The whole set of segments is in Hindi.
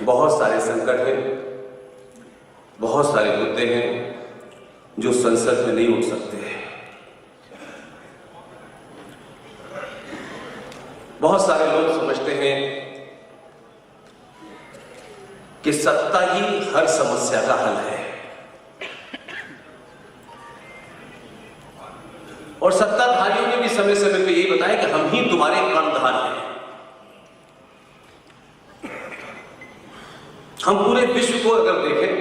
बहुत सारे संकट हैं, बहुत सारे मुद्दे हैं जो संसद में नहीं उठ सकते हैं। बहुत सारे लोग समझते हैं कि सत्ता ही हर समस्या का हल है और सत्ताधारियों ने भी समय समय पे यही बताया कि हम ही तुम्हारे कर्णधार हैं। हम पूरे विश्व को अगर देखें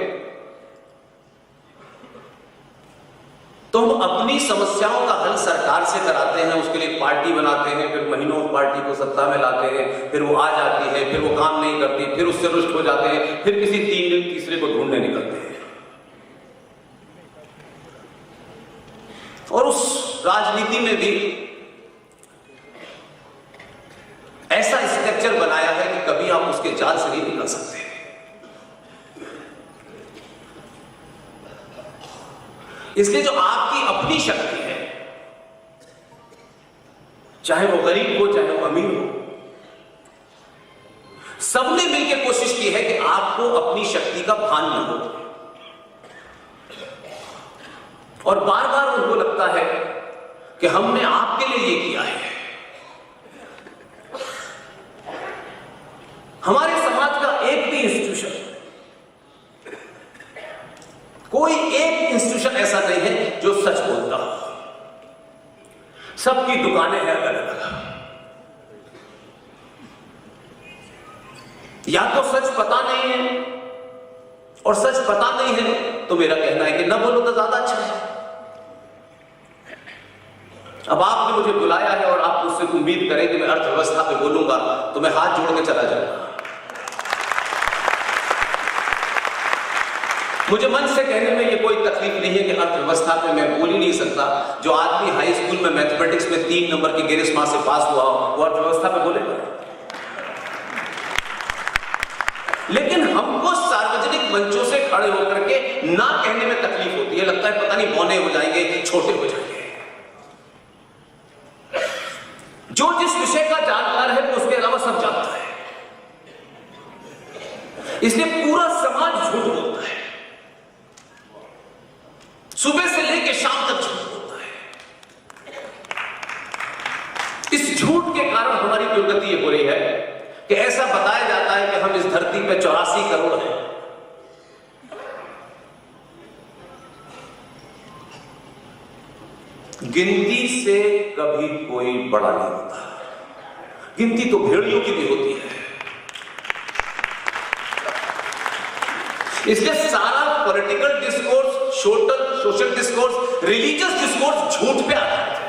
तो हम अपनी समस्याओं का हल सरकार से कराते हैं, उसके लिए पार्टी बनाते हैं, फिर महीनों उस पार्टी को सत्ता में लाते हैं, फिर वो आ जाती है, फिर वो काम नहीं करती, फिर उससे रुष्ट हो जाते हैं, फिर किसी तीसरे को ढूंढने निकलते हैं और उस राजनीति में भी ऐसा स्ट्रक्चर बनाया है कि कभी आप उसके जाल से नहीं निकल सकते। इसलिए जो आपकी अपनी शक्ति है, चाहे वो गरीब हो चाहे वो अमीर हो, सबने मिलकर कोशिश की है कि आपको अपनी शक्ति का भान न हो और बार बार उनको लगता है कि हमने आपके लिए ये किया है। हमारे समाज का एक भी इंस्टीट्यूशन, कोई एक इंस्टीट्यूशन ऐसा नहीं है जो सच बोलता हो। सबकी दुकानें हैं अलग अलग। या तो सच पता नहीं है और सच पता नहीं है तो मेरा कहना है कि ना बोलो तो ज्यादा अच्छा है। अब आपने मुझे बुलाया है और आप मुझसे उम्मीद करें कि मैं अर्थव्यवस्था पे बोलूंगा तो मैं हाथ जोड़ के चला जाऊंगा। मुझे मन से कहने में ये कोई तकलीफ नहीं है कि अर्थव्यवस्था पे मैं बोल ही नहीं सकता। जो आदमी हाई स्कूल में मैथमेटिक्स में 3 नंबर की ग्रेस मार्क्स से पास हुआ वो अर्थव्यवस्था पे बोलेगा। लेकिन हमको सार्वजनिक मंचों से खड़े होकर के ना कहने में तकलीफ होती है। लगता है पता नहीं बौने हो जाएंगे, छोटे हो जाएंगे। जो जिस विषय का जानकार है वो उसके अलावा सब जानता है, इसलिए पूरा समाज झूठ बोलता है, सुबह से लेकर शाम तक झूठ बोलता है। इस झूठ के कारण हमारी दुर्गति ये हो रही है कि ऐसा बताया जाता है कि हम इस धरती पे 84 करोड़ हैं। गिनती से कभी कोई बड़ा नहीं होता। गिनती तो भेड़ियों की भी होती है। इसलिए सारा political discourse, social discourse, religious discourse झूठ पे आधारित है।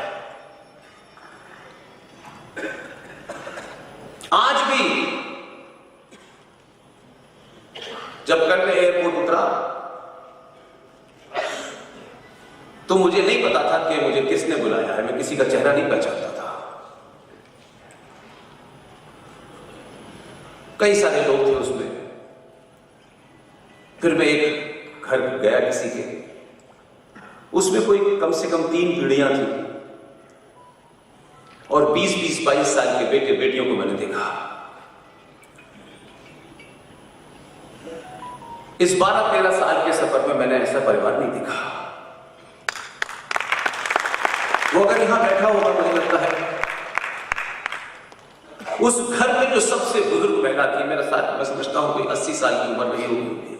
आज भी जब कल मैं एयरपोर्ट उतरा तो मुझे नहीं पता था कि मुझे किसने बुलाया है। मैं किसी का चेहरा नहीं पहचानता था। कई सारे लोग थे उसमें। फिर मैं एक घर गया किसी के, उसमें कोई कम से कम 3 पीढ़ियां थी और 20-22 साल के बेटे बेटियों को मैंने देखा। इस 12-13 साल के सफर में मैंने ऐसा परिवार नहीं देखा। वो अगर यहां बैठा होगा मुझे लगता है उस घर में जो सबसे बुजुर्ग महिला थी, मेरा साथ मैं समझता हूं कोई 80 साल की उम्र नहीं होगी।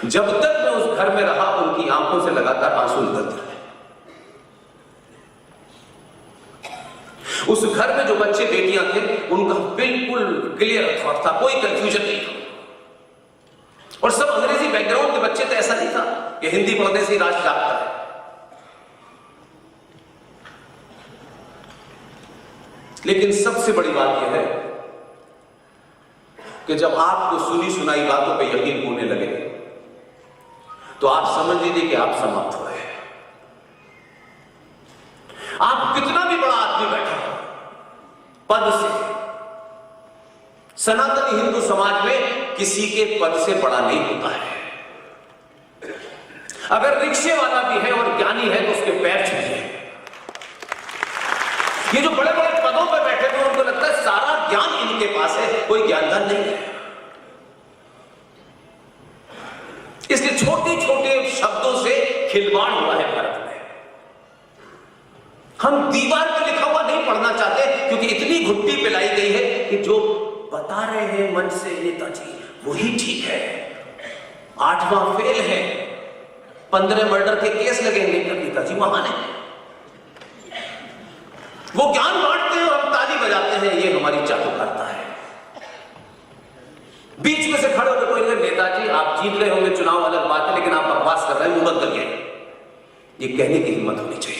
जब तक मैं उस घर में रहा उनकी आंखों से लगातार आंसू निकलते रहे। उस घर में जो बच्चे बेटियां थे उनका बिल्कुल क्लियर थॉट था, कोई कंफ्यूजन नहीं था। और सब अंग्रेजी बैकग्राउंड के बच्चे थे। ऐसा नहीं था कि हिंदी पढ़ने से ही राज जागता है। लेकिन सबसे बड़ी बात यह है कि जब आपको सुनी सुनाई बातों पे यकीन होने लगे तो आप समझ लीजिए कि आप समाप्त हुए। आप कितना भी बड़ा आदमी बैठा हो पद से, सनातनी हिंदू समाज में किसी के पद से बड़ा नहीं होता है। अगर रिक्शे वाला भी है और ज्ञानी है तो उसके पैर छूटिए। ये जो बड़े बड़े पदों पे बैठे हुए उनको लगता है सारा ज्ञान इनके पास है, कोई ज्ञानधन नहीं है। इसलिए छोटे छोटे शब्दों से खिलवाड़ हुआ है भारत में। हम दीवार पे लिखा हुआ नहीं पढ़ना चाहते, क्योंकि इतनी घुट्टी पिलाई गई है कि जो बता रहे हैं मंच से नेताजी वही ठीक है, 8वां फेल है, 15 मर्डर के केस लगेंगे, नेताजी महान है। वो ज्ञान बांटते हैं और हम ताली बजाते हैं, ये हमारी चाटुकारिता है। बीच में से खड़े होकर कोई नहीं, नेताजी आप जीत रहे होंगे चुनाव अलग बात है, लेकिन आप बकवास कर रहे हैं, मुंह बंद करिए, ये कहने की हिम्मत होनी चाहिए।